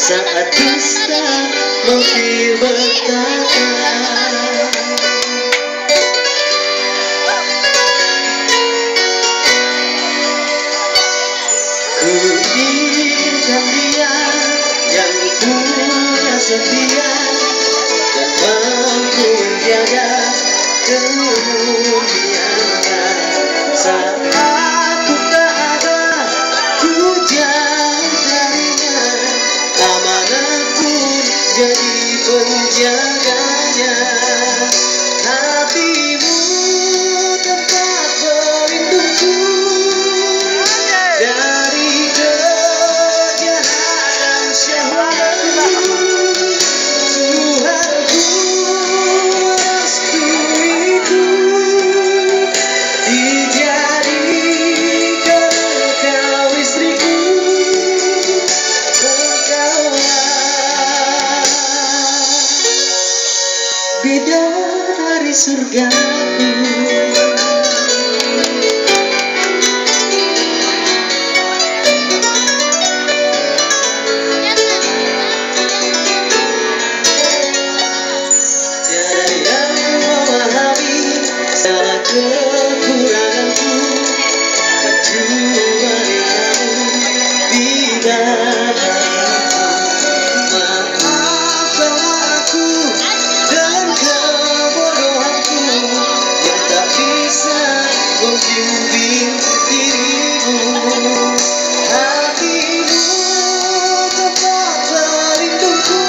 saat dusta mungkin berkata. Ku inginkan dia yang punya setia dan mampu menjaga kemuliaan. Saat aku tak ada, ku jauh darinya, amanah pun jadi penjaganya. Hatimu tempat berlindungku dari kejahatan syahwatku. Tuhanku restuiku, dijadikan kau istriku. Engkaulah bidadari surgaku. Kekuranganku, kecuali kamu bidadariku. Maafkanlah aku dan kebodohanku yang tak bisa membimbing dirimu. Hatimu tempat berlindungku.